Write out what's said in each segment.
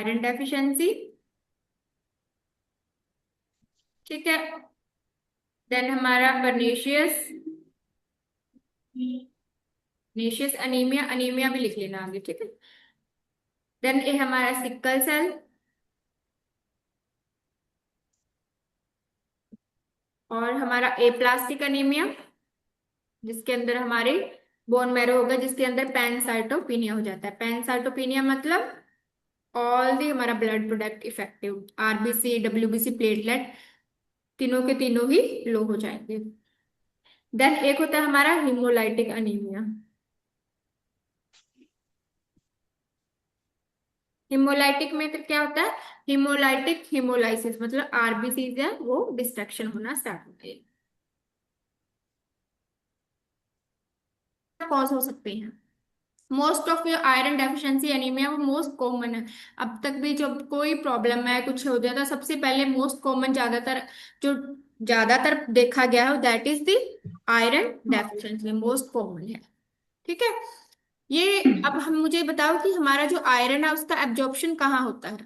Iron deficiency. ठीक है। Then हमारा परनीशियस, परनीशियस अनीमिया, अनीमिया भी लिख लेना आगे, ठीक है। देन ए हमारा सिकल सेल, और हमारा ए प्लास्टिक अनीमिया, जिसके अंदर हमारे बोन मैरो होगा, जिसके अंदर पैनसाइटोपिनिया हो जाता है। पैनसाइटोपिनिया मतलब ऑल दी हमारा blood product effective, RBC WBC platelet तीनों के तीनों ही लो हो जाएंगे। देन एक होता है हमारा हिमोलाइटिक अनीमिया। हिमोलाइटिक में तो क्या होता है, हिमोलाइटिक हिमोलाइसिस मतलब आरबीसी है वो डिस्ट्रक्शन होना स्टार्ट होती है। कॉज हो सकते हैं, most of your iron deficiency anaemia वो मोस्ट कॉमन है। अब तक भी जब कोई प्रॉब्लम है कुछ हो जाता है, सबसे पहले मोस्ट कॉमन ज्यादातर जो ज्यादातर देखा गया है that is the iron deficiency, most common है। ठीक है। ये अब हम मुझे बताओ कि हमारा जो आयरन है उसका एब्जॉर्प्शन कहाँ होता है।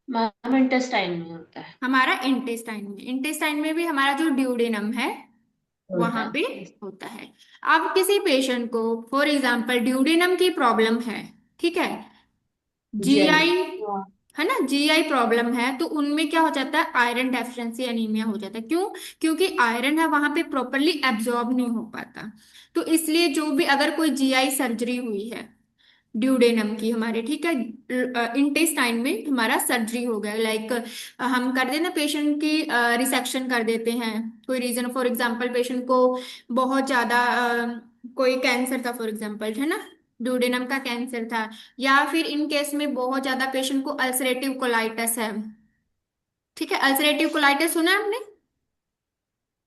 मैम इंटेस्टाइन में होता है। हमारा इंटेस्टाइन में, इंटेस्टाइन में भी हमारा जो ड्यूडेनम है होता वहां पे है। होता है। अब किसी पेशेंट को फॉर एग्जांपल ड्यूडेनम की प्रॉब्लम है, ठीक है, जीआई, जी। है ना, जीआई प्रॉब्लम है, तो उनमें क्या हो जाता है, आयरन डेफिशिएंसी एनीमिया हो जाता है। क्यों? क्योंकि आयरन है वहां पे प्रॉपरली एब्जॉर्ब नहीं हो पाता। तो इसलिए जो भी अगर कोई जीआई सर्जरी हुई है ड्यूडेनम की हमारे, ठीक है, इंटेस्टाइन में हमारा सर्जरी हो गया, लाइक हम कर देते ना पेशेंट की रिसेक्शन कर देते हैं, कोई रीजन फॉर एग्जांपल पेशेंट को बहुत ज्यादा कोई कैंसर था फॉर एग्जांपल, है ना, ड्यूडेनम का कैंसर था, या फिर इन केस में बहुत ज्यादा पेशेंट को अल्सरेटिव कोलाइटिस है। ठीक है, अल्सरेटिव कोलाइटिस सुना है आपने?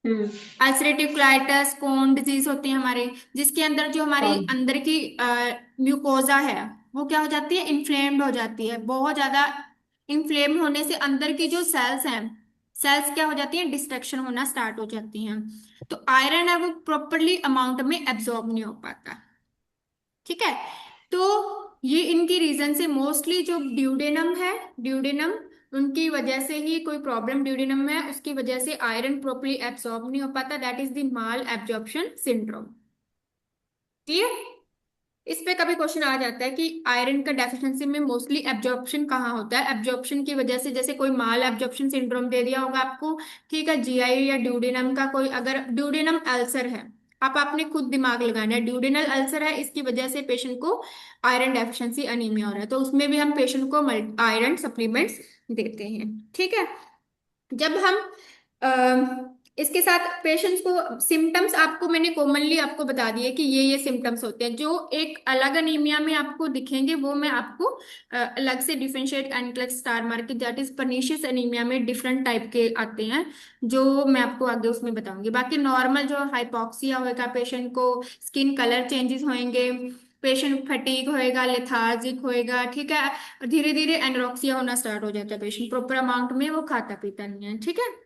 हम्म। अल्सरेटिव कोलाइटिस कोन डिजीज होती है हमारे, जिसके अंदर जो हमारी कौन? अंदर की म्यूकोजा है वो क्या हो जाती है, इन्फ्लेम्ड हो जाती है बहुत ज्यादा। इन्फ्लेम होने से अंदर की जो सेल्स हैं, सेल्स क्या हो जाती हैं, डिस्ट्रक्शन होना स्टार्ट हो जाती हैं। तो आयरन है वो प्रॉपरली अमाउंट में एब्जॉर्ब नहीं हो पाता। ठीक है। तो ये इनकी रीजन से मोस्टली जो ड्यूडेनम है, ड्यूडेनम उनकी वजह से ही कोई प्रॉब्लम ड्यूडेनम में है, उसकी वजह से आयरन प्रॉपरली एब्सॉर्ब नहीं हो पाता, that is the mall absorption syndrome. Clear? इस पे कभी क्वेश्चन आ जाता है कि आयरन का डेफिशिएंसी में मोस्टली एब्जॉर्प्शन कहाँ होता है, एब्जॉर्प्शन की वजह से जैसे कोई माल एब्जॉर्प्शन सिंड्रोम दे दिया होगा आपको, ठीक है, जीआई या ड्यूडेनम का कोई अगर ड्यूडेनम अल्सर है, आप आपने खुद दिमाग लगाना है, ड्यूडेनल अल्सर है इसकी वजह से पेशेंट को आयरन डेफिशिएंसी अनीमिया हो रहा है, तो उसमें भी हम पेशेंट को आयरन सप्लीमेंट्स देते हैं। ठीक है। जब हम इसके साथ पेशेंट्स को सिम्टम्स आपको मैंने कॉमनली आपको बता दिए कि ये सिम्टम्स होते हैं, जो एक अलग अनीमिया में आपको दिखेंगे वो मैं आपको अलग से डिफरेंशिएट एनक्लेक्स स्टार मार्क के दैट इज पर्निशियस अनीमिया में डिफरेंट टाइप के आते हैं, जो मैं आपको आगे उसमें बताऊंगी। बाकी नॉर्मल जो हाइपोक्सिया होगा, पेशेंट को स्किन कलर चेंजेस होंगे, पेशेंट फटीग होएगा, लेथार्जिक होएगा, ठीक है, धीरे धीरे एनोरेक्सिया होना स्टार्ट हो जाता है, पेशेंट प्रॉपर अमाउंट में वो खाता पीता नहीं है। ठीक है।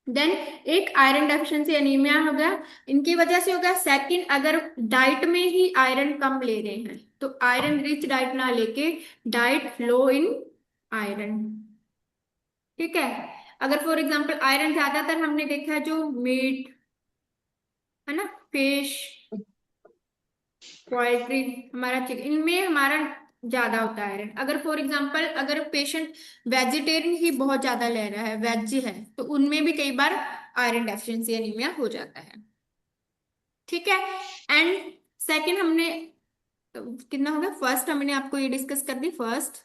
देन एक आयरन डेफिशिएंसी एनीमिया हो गया, इनकी वजह से हो गया। सेकंड, अगर डाइट में ही आयरन कम ले रहे हैं तो आयरन रिच डाइट ना लेके डाइट लो इन आयरन। ठीक है। अगर फॉर एग्जांपल आयरन ज्यादातर हमने देखा है जो मीट, है ना, फिश, पोल्ट्री, हमारा चिकन, इनमें हमारा ज्यादा होता है आयरन। अगर फॉर एग्जांपल अगर पेशेंट वेजिटेरियन ही बहुत ज्यादा ले रहा है, वेज है, तो उनमें भी कई बार आयरन डेफिशिएंसी एनीमिया हो जाता है। ठीक है। एंड सेकंड हमने कितना होगा, फर्स्ट हमने आपको ये डिस्कस कर दी, फर्स्ट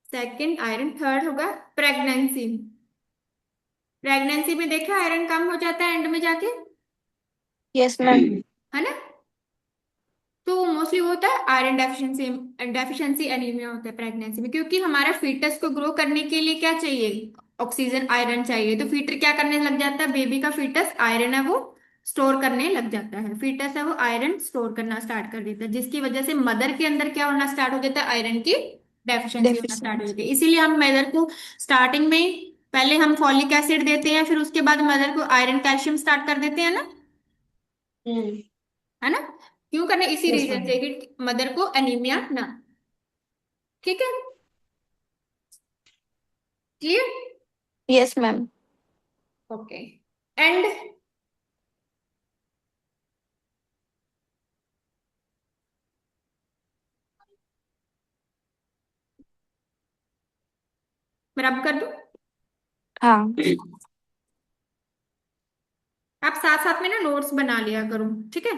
सेकंड आयरन, थर्ड होगा प्रेगनेंसी। प्रेगनेंसी में देखा आयरन कम हो जाता है एंड में जाके, यस मैम। है ना। तो मोस्टली वो होता है आयरन डेफिशिएंसी, डेफिशिएंसी एनीमिया होता है प्रेगनेंसी में, क्योंकि हमारा फीटस को ग्रो करने के लिए क्या चाहिए, ऑक्सीजन, आयरन चाहिए, तो फीटर क्या करने लग जाता है, बेबी का फीटस आयरन है वो स्टोर करने लग जाता है, फीटस है वो आयरन स्टोर करना स्टार्ट कर देता है, जिसकी वजह से मदर के अंदर क्या होना स्टार्ट हो जाता है, आयरन की डेफिशिएंसी होना स्टार्ट हो जाती है। डेफिशिएंसी। इसीलिए हम मदर को स्टार्टिंग में पहले हम फॉलिक एसिड देते हैं, फिर उसके बाद मदर को आयरन कैल्शियम स्टार्ट कर देते हैं ना, हम्म। है ना। क्यों करना, इसी यस रीजन मैम। से कि मदर को एनीमिया ना। ठीक है, clear? Yes ma'am. Okay. And मैं रब कर दूं? हाँ। आप साथ साथ में ना नोट्स बना लिया करो, ठीक है?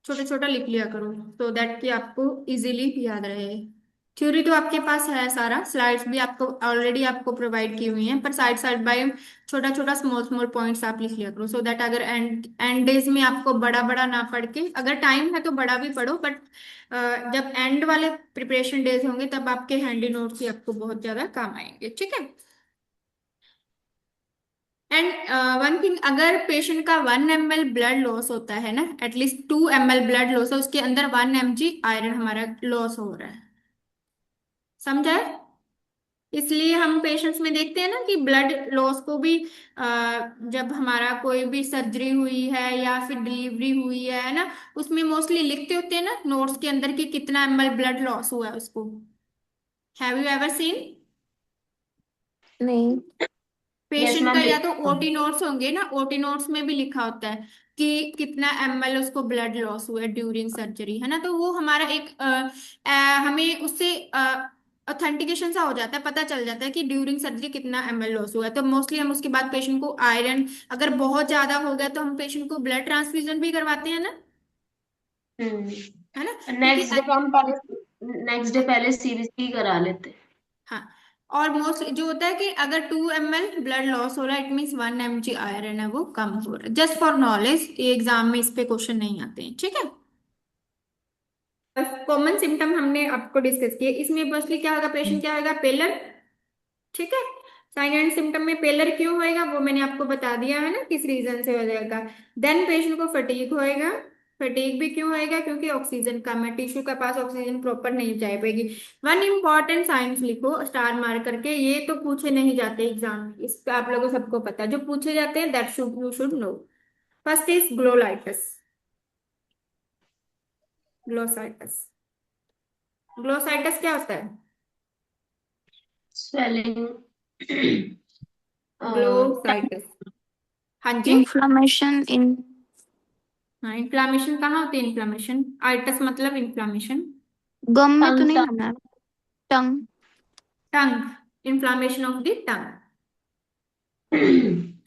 छोटा छोटा लिख लिया करो, सो दैट कि आपको इजीली याद रहे। थ्योरी तो आपके पास है, सारा स्लाइड्स भी आपको ऑलरेडी आपको प्रोवाइड की हुई हैं, पर साइड साइड बाय छोटा छोटा स्मॉल स्मॉल पॉइंट्स आप लिख लिया करो, सो दैट अगर एंड एंड डेज में आपको बड़ा बड़ा ना पढ़ के, अगर टाइम है तो बड़ा भी पढ़ो, बट जब एंड वाले प्रिपरेशन डेज होंगे तब आपके हैंडी नोट्स ही आपको बहुत ज्यादा काम आएंगे, ठीक है? एंड वन थिंग, अगर पेशेंट का 1 ml ब्लड लॉस होता है ना, एटलीस्ट 2 ml ब्लड लॉस है, उसके अंदर 1 mg आयरन हमारा लॉस हो रहा है। समझा है? इसलिए हम पेशेंट्स में देखते हैं ना कि ब्लड लॉस को भी जब हमारा कोई भी सर्जरी हुई है या फिर डिलीवरी हुई है ना, उसमें मोस्टली लिखते होते हैं ना नोट्स के अंदर कि कितना ml ब्लड लॉस हुआ है उसको। Have you ever seen? नहीं। यस पेशेंट का मैम, या तो देखा। ओटी नोट्स होंगे ना, ओटी नोट्स में भी लिखा होता है कि कितना ml उसको ब्लड लॉस हुआ है ड्यूरिंग सर्जरी, है ना? तो वो हमारा एक हमें उससे ऑथेंटिकेशन सा हो जाता है, पता चल जाता है कि ड्यूरिंग सर्जरी कितना ml लॉस हुआ है। तो मोस्टली हम उसके बाद पेशेंट को आयरन, अगर बहुत ज्यादा हो गया तो हम पेशेंट को ब्लड ट्रांसफ्यूजन भी करवाते हैं ना, है ना? क्योंकि नेक्स्ट डे हम पहले नेक्स्ट डे पहले सीबीसी करा लेते। हाँ, और मोस्टली जो होता है कि अगर 2 ml ब्लड लॉस हो रहा है, इट मीन्स 1 mg आयरन है वो कम हो रहा है। जस्ट फॉर नॉलेज, ये एग्जाम में इस पे क्वेश्चन नहीं आते हैं, ठीक है? कॉमन सिम्टम हमने आपको डिस्कस किए, इसमें मोस्टली क्या होगा, पेशेंट क्या होगा, पेलर, ठीक है? साइन एंड सिम्टम में पेलर क्यों होएगा वो मैंने आपको बता दिया है ना, किस रीजन से हो जाएगा। देन पेशेंट को फटीग होएगा। फटीग भी क्यों होएगा, क्योंकि ऑक्सीजन कम है, टिश्यू के पास ऑक्सीजन प्रॉपर नहीं जा पाएगी। वन इंपॉर्टेंट साइंस लिखो स्टार मार करके, ये तो पूछे नहीं जाते एग्जाम में, इसका आप लोगों सबको पता है, जो पूछे जाते हैं that should you should know. First is glossitis. Glossitis, glossitis क्या होता है? स्वेलिंग। ग्लोसाइटिस, हाँ जी। इंफ्लेमेशन इन। हाँ, इन्फ्लामेशन कहाँ होती है? इन्फ्लामेशन, आइटस मतलब इन्फ्लामेशन। गम में तो नहीं होना? टंग। टंग, इन्फ्लामेशन ऑफ द टंग,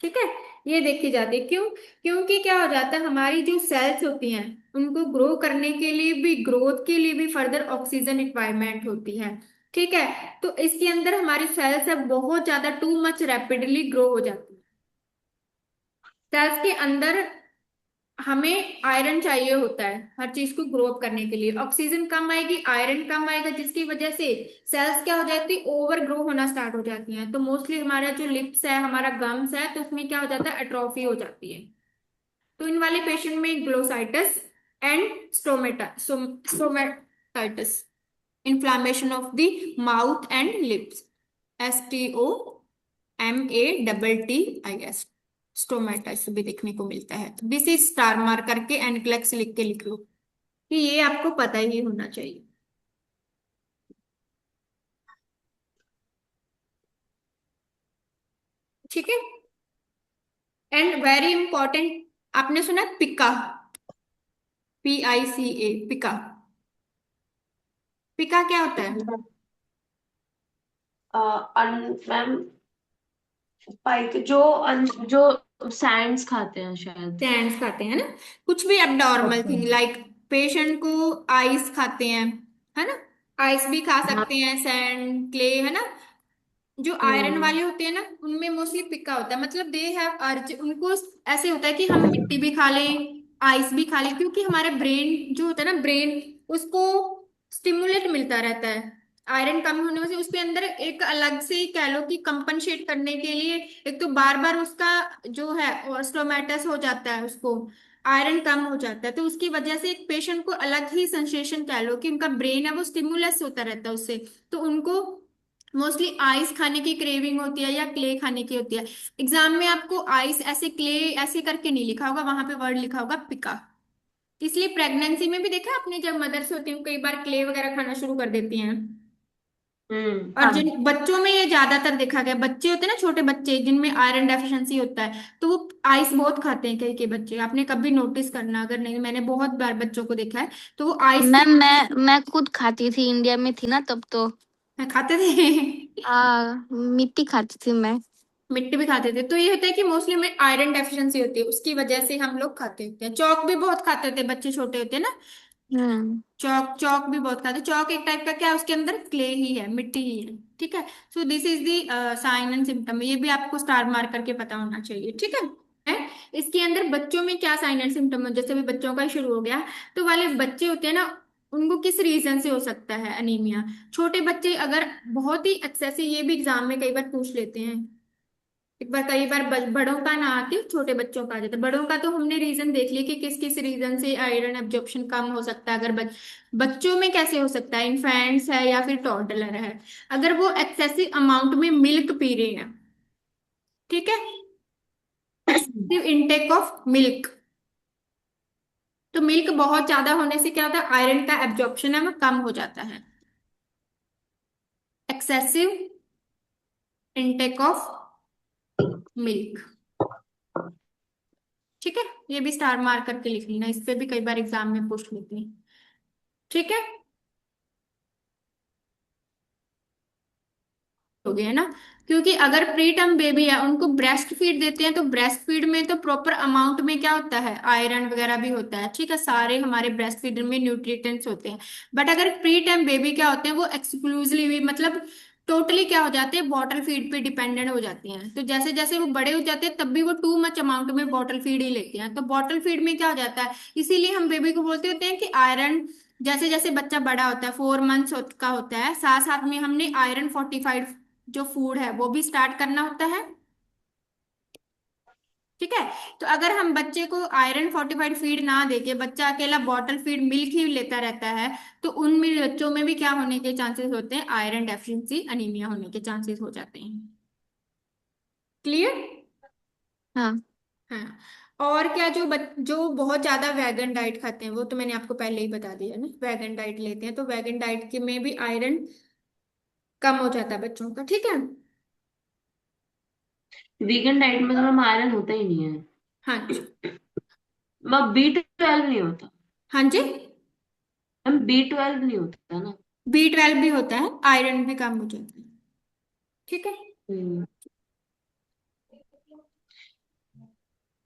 ठीक है? ये देखी जाती है, क्यों? क्योंकि क्या हो जाता है, हमारी जो सेल्स होती हैं उनको ग्रो करने के लिए भी, ग्रोथ के लिए भी फर्दर ऑक्सीजन रिक्वायरमेंट होती है, ठीक है? तो इसके अंदर हमारी सेल्स है बहुत ज्यादा टू मच रैपिडली ग्रो हो जाती है। सेल्स के अंदर हमें आयरन चाहिए होता है हर चीज को ग्रो अप करने के लिए, ऑक्सीजन कम आएगी, आयरन कम आएगा, जिसकी वजह से सेल्स क्या हो जाती है, ओवर ग्रो होना स्टार्ट हो जाती हैं। तो मोस्टली हमारा जो लिप्स है, हमारा गम्स है, तो उसमें क्या हो जाता है, एट्रोफी हो जाती है। तो इन वाले पेशेंट में glossitis and stomatitis, inflammation of the mouth and lips, STOMATIS, stomatitis भी देखने को मिलता है। तो दिस इज स्टार मार्क करके एनक्लेक्स लिख के लिख लो कि ये आपको पता ही होना चाहिए, ठीक है? एंड वेरी इंपॉर्टेंट, आपने सुना पिका? PICA, पिका। पिका क्या होता है? मैम, पाइक जो जो सैंड्स खाते हैं शायद। सैंड्स खाते हैं ना, कुछ भी abnormal okay. Thing like patient को आइस खाते हैं, है ना? आइस भी खा हाँ। सकते हैं, सैंड, क्ले, है ना? जो आयरन हम्म। वाले होते हैं ना, उनमें मोस्टली पिका होता है, मतलब दे हैव अर्ज, उनको ऐसे होता है कि हम मिट्टी भी खा लें, आइस भी खा लें, क्योंकि हमारा ब्रेन जो होता है ना, ब्रेन उसको स्टिमुलेट मिलता रहता है आयरन कम होने से। उसके अंदर एक अलग से कह लो कि कंपनसेट करने के लिए, एक तो बार बार उसका जो है स्टोमेटस हो जाता है, उसको आयरन कम हो जाता है, तो उसकी वजह से एक पेशेंट को अलग ही सेंसेशन कह लो कि उनका ब्रेन है वो स्टिमुलस होता रहता है उससे। तो उनको मोस्टली आइस खाने की क्रेविंग होती है या क्ले खाने की होती है। एग्जाम में आपको आइस ऐसे, क्ले ऐसे करके नहीं लिखा होगा, वहां पे वर्ड लिखा होगा पिका, इसलिए प्रेगनेंसी में भी देखा आपने, जब मदर्स होती हैं कई बार क्ले वगैरह खाना शुरू कर देती हैं। और हाँ। जिन बच्चों में ये ज्यादातर देखा गया, बच्चे होते हैं ना छोटे बच्चे जिनमें आयरन डेफिशिएंसी होता है, तो वो आइस बहुत खाते हैं कई कई बच्चे। आपने कभी नोटिस करना, अगर नहीं, मैंने बहुत बार बच्चों को देखा है, तो वो आइस मैम के मैं खुद खाती थी, इंडिया में थी ना तब तो। खाते थे। मिट्टी खाती थी मैं। मिट्टी भी खाते थे, तो ये होता है कि मोस्टली में आयरन डेफिशिएंसी होती है, उसकी वजह से हम लोग खाते होते हैं। चौक भी बहुत खाते थे बच्चे छोटे होते हैं ना। हम्म। चौक चौक भी बहुत खाते हैं। चौक एक टाइप का क्या है, उसके अंदर क्ले ही है, मिट्टी ही है। ठीक है। So this is the sign and symptom, ये भी आपको स्टार मार्क करके पता होना चाहिए। ठीक है। इसके अंदर बच्चों में क्या साइन एंड सिम्टम है, जैसे भी बच्चों का ही शुरू हो गया, तो वाले बच्चे होते हैं ना, उनको किस रीजन से हो सकता है अनीमिया। छोटे बच्चे अगर बहुत ही एक्सेसिव, ये भी एग्जाम में कई बार पूछ लेते हैं, एक बार कई बार बड़ों का ना आके छोटे बच्चों का आ जाता है। बड़ों का तो हमने रीजन देख लिया कि किस किस रीजन से आयरन एब्जॉर्प्शन कम हो सकता है। अगर बच्चों में कैसे हो सकता है, इन्फेंट्स है या फिर टॉडलर है, अगर वो एक्सेसिव अमाउंट में मिल्क पी रहे हैं। ठीक है। एक्सेसिव इनटेक ऑफ मिल्क, तो मिल्क बहुत ज्यादा होने से क्या होता है, आयरन का एब्जॉर्प्शन है वो कम हो जाता है। Excessive intake of milk. ठीक है। ये भी स्टार मार्क करके लिख लेना, इस पे भी कई बार एग्जाम में पूछ लेते हैं। ठीक है। हो गया ना। क्योंकि अगर प्री टर्म बेबी है, उनको ब्रेस्ट फीड देते हैं, तो ब्रेस्ट फीड में तो प्रॉपर अमाउंट में क्या होता है, आयरन वगैरह भी होता है। ठीक है, सारे हमारे ब्रेस्ट फीड में न्यूट्रिएंट्स होते हैं। बट अगर प्री टर्म बेबी क्या होते हैं, वो एक्सक्लूसिवली, मतलब टोटली क्या हो जाते हैं, बॉटल फीड पे डिपेंडेंट हो जाती हैं। तो जैसे जैसे वो बड़े हो जाते हैं, तब भी वो टू मच अमाउंट में बॉटल फीड ही लेते हैं। तो बॉटल फीड में क्या हो जाता है, इसीलिए हम बेबी को बोलते होते हैं कि आयरन, जैसे जैसे बच्चा बड़ा होता है, 4 मंथ्स का होता है, साथ साथ में हमने आयरन 45 जो फूड है वो भी स्टार्ट करना होता है। ठीक है। तो अगर हम बच्चे को आयरन 45 फीड ना देके बच्चा अकेला बॉटल फीड मिल्क ही लेता रहता है, तो उनमें बच्चों में भी क्या होने के चांसेस होते हैं, आयरन डेफिशिएंसी अनीमिया होने के चांसेस हो जाते हैं। क्लियर। हाँ। हाँ। और क्या, जो बहुत ज्यादा वैगन डाइट खाते हैं, वो तो मैंने आपको पहले ही बता दिया ना, वैगन डाइट लेते हैं, तो वैगन डाइट के में भी आयरन कम हो जाता है बच्चों का। ठीक है। वीगन डाइट में तो मैम आयरन होता ही नहीं है। हाँ जी। मैम B12 नहीं होता। हाँ जी। मैम B12 नहीं होता ना। B12 भी होता है, आयरन भी कम हो जाता है। ठीक है। हम्म।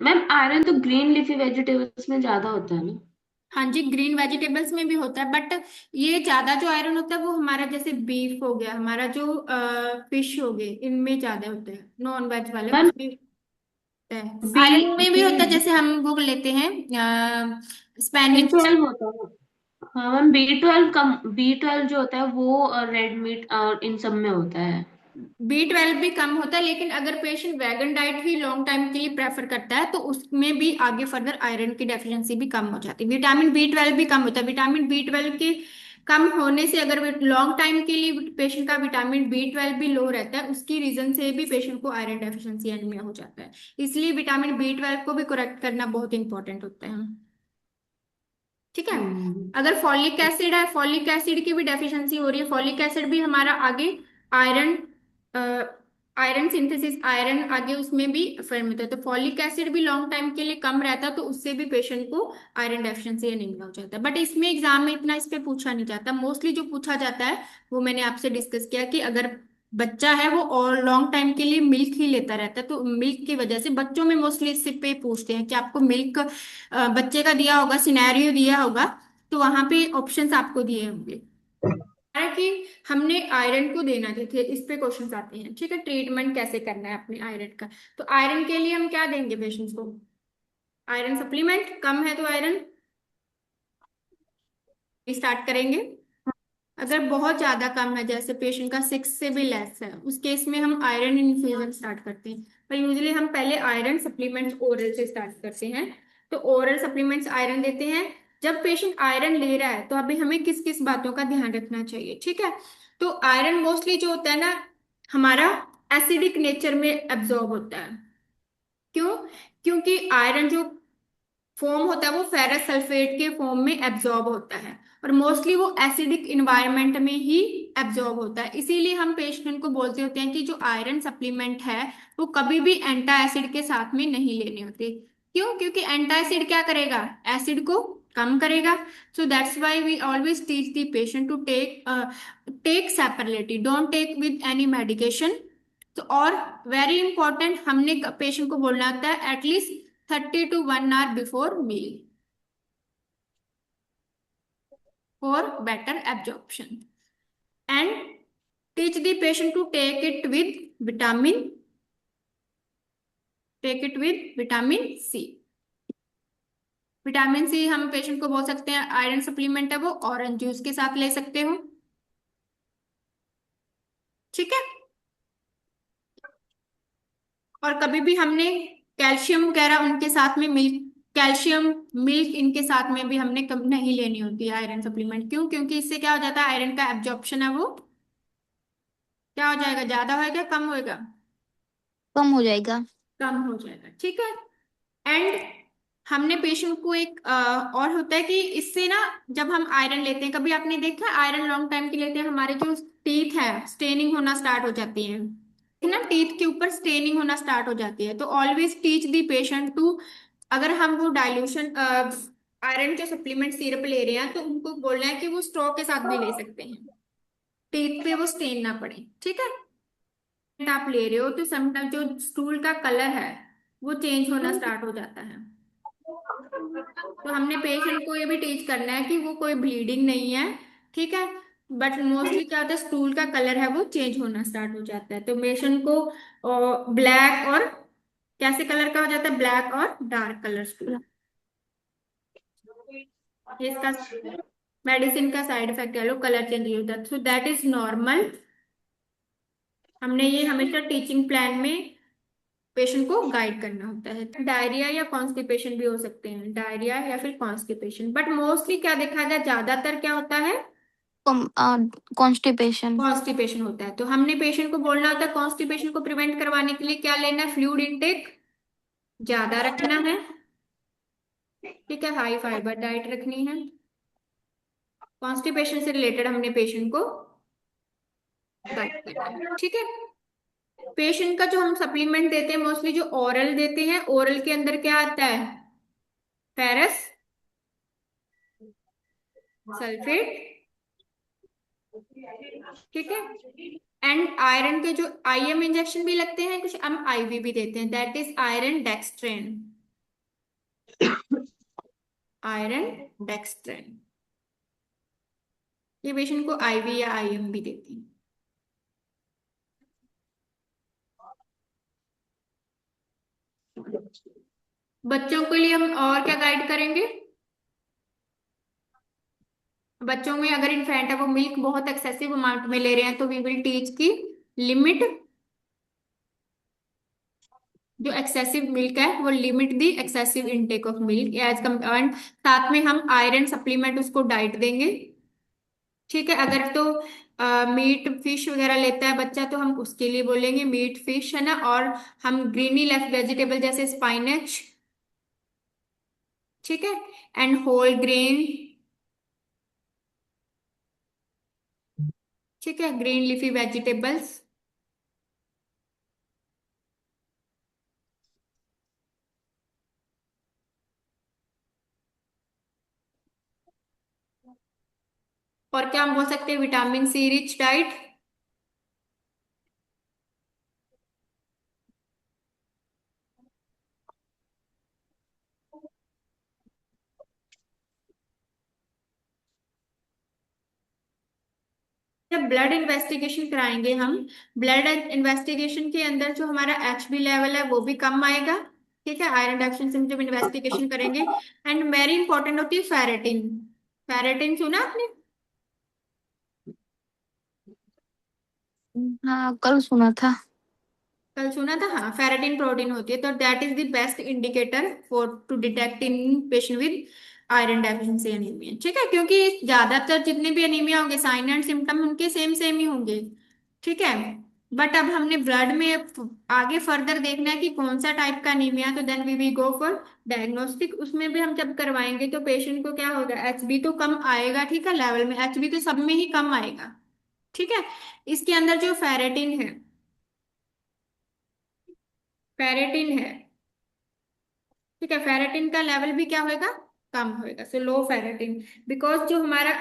मैम आयरन तो ग्रीन लीफी वेजिटेबल्स में ज्यादा होता है ना। हाँ जी, ग्रीन वेजिटेबल्स में भी होता है, बट ये ज्यादा जो आयरन होता है वो हमारा जैसे बीफ हो गया, हमारा जो फिश हो गए, इनमें ज्यादा होता है। नॉन वेज वाले मैम उसमें होता है। बी आयरन में भी बी होता है, जैसे हम वो लेते हैं बी स्पेनिश। ट्वेल्व होता है ना। हाँ मैम B12 जो होता है वो रेड मीट और इन सब में होता है। B12 भी कम होता है, लेकिन अगर पेशेंट वैगन डाइट ही लॉन्ग टाइम के लिए प्रेफर करता है, तो उसमें भी आगे फर्दर आयरन की डेफिशिएंसी भी कम हो जाती है। विटामिन B12 भी कम होता है। विटामिन B12 के कम होने से, अगर लॉन्ग टाइम के लिए पेशेंट का विटामिन B12 भी लो रहता है, उसकी रीजन से भी पेशेंट को आयरन डेफिशिएंसी एनीमिया हो जाता है। इसलिए विटामिन B12 को भी करेक्ट करना बहुत इंपॉर्टेंट होता है। ठीक है। हम्म। अगर फॉलिक एसिड है, फॉलिक एसिड की भी डेफिशिएंसी हो रही है, फॉलिक एसिड भी हमारा आगे आयरन, आयरन सिंथेसिस, आयरन आगे उसमें भी फर्म होता है। तो फॉलिक एसिड भी लॉन्ग टाइम के लिए कम रहता है, तो उससे भी पेशेंट को आयरन डेफिशिएंसी एनीमिया हो जाता है। बट इसमें एग्जाम में इतना इस पे पूछा नहीं जाता। मोस्टली जो पूछा जाता है वो मैंने आपसे डिस्कस किया, कि अगर बच्चा है वो और लॉन्ग टाइम के लिए मिल्क ही लेता रहता है, तो मिल्क की वजह से बच्चों में मोस्टली इस पे पूछते हैं कि आपको मिल्क, बच्चे का दिया होगा, सिनेरियो दिया होगा, तो वहां पे ऑप्शंस आपको दिए होंगे कि हमने आयरन को देना थे, इस पे क्वेश्चंस आते हैं। ठीक है। ट्रीटमेंट कैसे करना है अपने आयरन का, तो आयरन के लिए हम क्या देंगे पेशेंट्स को, आयरन सप्लीमेंट। कम है तो आयरन स्टार्ट करेंगे। अगर बहुत ज्यादा कम है, जैसे पेशेंट का 6 से भी लेस है, उस केस में हम आयरन इन्फ्यूजन स्टार्ट करते हैं। पर यूजुअली हम पहले आयरन सप्लीमेंट्स ओरल से स्टार्ट करते हैं। तो ओरल सप्लीमेंट्स आयरन देते हैं। जब पेशेंट आयरन ले रहा है, तो अभी हमें किस किस बातों का ध्यान रखना चाहिए। ठीक है। तो आयरन मोस्टली जो होता है ना, हमारा एसिडिक नेचर में एब्जॉर्ब होता है। क्यों? क्योंकि आयरन जो फॉर्म होता है वो फेरस सल्फेट के फॉर्म में एब्जॉर्ब होता है, और मोस्टली वो एसिडिक इन्वायरमेंट में ही एब्जॉर्ब होता है। इसीलिए हम पेशेंट को बोलते होते हैं कि जो आयरन सप्लीमेंट है वो कभी भी एंटा एसिड के साथ में नहीं लेने होते। क्यों? क्योंकि एंटा एसिड क्या करेगा? एसिड को कम करेगा। So that's why we always teach the patient to take separately, don't take with any medication. तो और वेरी इंपॉर्टेंट, हमने पेशेंट को बोलना होता है at least 30 to 1 hour before meal for better absorption, and teach the patient to take it with vitamin C. Vitamin C हम patient को बोल सकते हैं आयरन सप्लीमेंट है वो ऑरेंज जूस के साथ ले सकते हो। ठीक है। और कभी भी हमने कैल्शियम वगैरह उनके साथ में मिल्क, कैल्शियम मिल्क इनके साथ में भी हमने कम नहीं लेनी होती है आयरन सप्लीमेंट। क्यों? क्योंकि इससे क्या हो जाता है, आयरन का एब्जॉर्प्शन है वो क्या हो जाएगा, ज्यादा होएगा कम होएगा? कम हो जाएगा। कम हो जाएगा। ठीक है। एंड हमने पेशेंट को एक और होता है कि इससे ना, जब हम आयरन लेते हैं, कभी आपने देखा आयरन लॉन्ग टाइम के लेते हैं, हमारे जो टीथ है स्टेनिंग होना स्टार्ट हो जाती है ना, टीथ के ऊपर स्टेनिंग होना स्टार्ट हो जाती है। तो always teach the patient to, अगर हम वो डाइल्यूशन आयरन के सप्लीमेंट सिरप ले रहे हैं तो उनको बोलना है कि वो स्ट्रॉ के साथ भी ले सकते हैं, टीथ पे वो स्टेन ना पड़े। ठीक है। आप ले रहे हो तो समटाइम जो स्टूल का कलर है वो चेंज होना स्टार्ट हो जाता है। तो हमने पेशेंट को ये भी टीच करना है कि वो कोई ब्लीडिंग नहीं है। ठीक है। बट मोस्टली क्या होता है, स्टूल का कलर है वो चेंज होना स्टार्ट हो जाता है। तो पेशेंट को ब्लैक और कैसे कलर का हो जाता है, ब्लैक और डार्क कलर स्टूल, ये इसका मेडिसिन का साइड इफेक्ट है, लो कलर चेंज होता है। So that is normal. हमने ये हमेशा टीचिंग प्लान में पेशेंट को गाइड करना होता है। डायरिया या कॉन्स्टिपेशन भी हो सकते हैं, डायरिया या फिर कॉन्स्टिपेशन, बट मोस्टली क्या देखा जाए, ज्यादातर क्या होता है, कॉन्स्टिपेशन। कॉन्स्टिपेशन होता है। तो हमने पेशेंट को बोलना होता है कॉन्स्टिपेशन को प्रिवेंट करवाने के लिए क्या लेना है, फ्लूइड इनटेक ज्यादा रखना है। ठीक है। हाई फाइबर डाइट रखनी है। कॉन्स्टिपेशन से रिलेटेड हमने पेशेंट को गाइड करना है। ठीक है। पेशेंट का जो हम सप्लीमेंट देते हैं मोस्टली जो ओरल देते हैं, ओरल के अंदर क्या आता है, फेरस सल्फेट। ठीक है। एंड आयरन के जो आईएम इंजेक्शन भी लगते हैं, कुछ हम आईवी भी देते हैं, दैट इज आयरन डेक्सट्रेन। आयरन डेक्सट्रेन ये पेशेंट को आईवी या आईएम भी देती है। बच्चों के लिए हम और क्या गाइड करेंगे, बच्चों में अगर इन्फेंट है वो मिल्क बहुत एक्सेसिव अमाउंट में ले रहे हैं, तो वी विल टीच की लिमिट, जो एक्सेसिव मिल्क है वो limit the excessive intake of milk as compare. साथ में हम आयरन सप्लीमेंट उसको डाइट देंगे। ठीक है। अगर तो मीट फिश वगैरह लेता है बच्चा तो हम उसके लिए बोलेंगे मीट फिश, है ना। और हम ग्रीनी लेफ वेजिटेबल जैसे स्पाइनच, ठीक है, एंड होल ग्रेन, ठीक है, ग्रीन लीफी वेजिटेबल्स। और क्या हम बोल सकते हैं, विटामिन सी रिच डाइट। जब ब्लड इन्वेस्टिगेशन कराएंगे हम, ब्लड इन्वेस्टिगेशन के अंदर जो हमारा एचबी लेवल है वो भी कम आएगा। ठीक है। आयरन डेफिशिएंसी से हम जब इन्वेस्टिगेशन करेंगे, एंड वेरी इंपॉर्टेंट होती है फेरेटिन। फेरेटिन सुना आपने? हाँ, कल सुना था। कल सुना था, हाँ। फेरेटिन प्रोटीन होती है, तो that is the best indicator for to detect in patient with iron deficiency anaemia. ठीक है। क्योंकि ज्यादातर जितने भी एनीमिया होंगे साइन एंड सिम्टम उनके सेम सेम ही होंगे। ठीक है। बट अब हमने ब्लड में आगे फर्दर देखना है कि कौन सा टाइप का अनीमिया, तो then we we go for diagnostic. उसमें भी हम जब करवाएंगे तो पेशेंट को क्या होगा, एचबी तो कम आएगा, ठीक है, लेवल में एचबी तो सब में ही कम आएगा, ठीक है। इसके अंदर जो फेरेटिन है, फेरेटिन है, ठीक है, फेरेटिन का लेवल भी क्या होएगा, कम होएगा, सो लो फेरेटिन। बिकॉज जो हमारा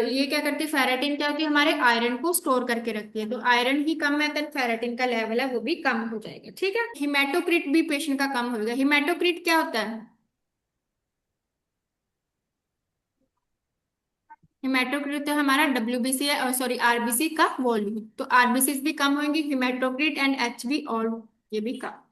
ये क्या करती है, फेरेटिन क्या होती है, हमारे आयरन को स्टोर करके रखती है, तो आयरन ही कम है, तो फेरेटिन का लेवल है वो भी कम हो जाएगा, ठीक है। हिमेटोक्रिट भी पेशेंट का कम होएगा। हिमेटोक्रिट क्या होता है, हिमेटोक्रिट तो हमारा डब्ल्यूबीसी है, सॉरी आरबीसी का वॉल्यूम, तो आरबीसी भी कम होंगी, हिमेटोक्रिट एंड एचबी और ये भी कम।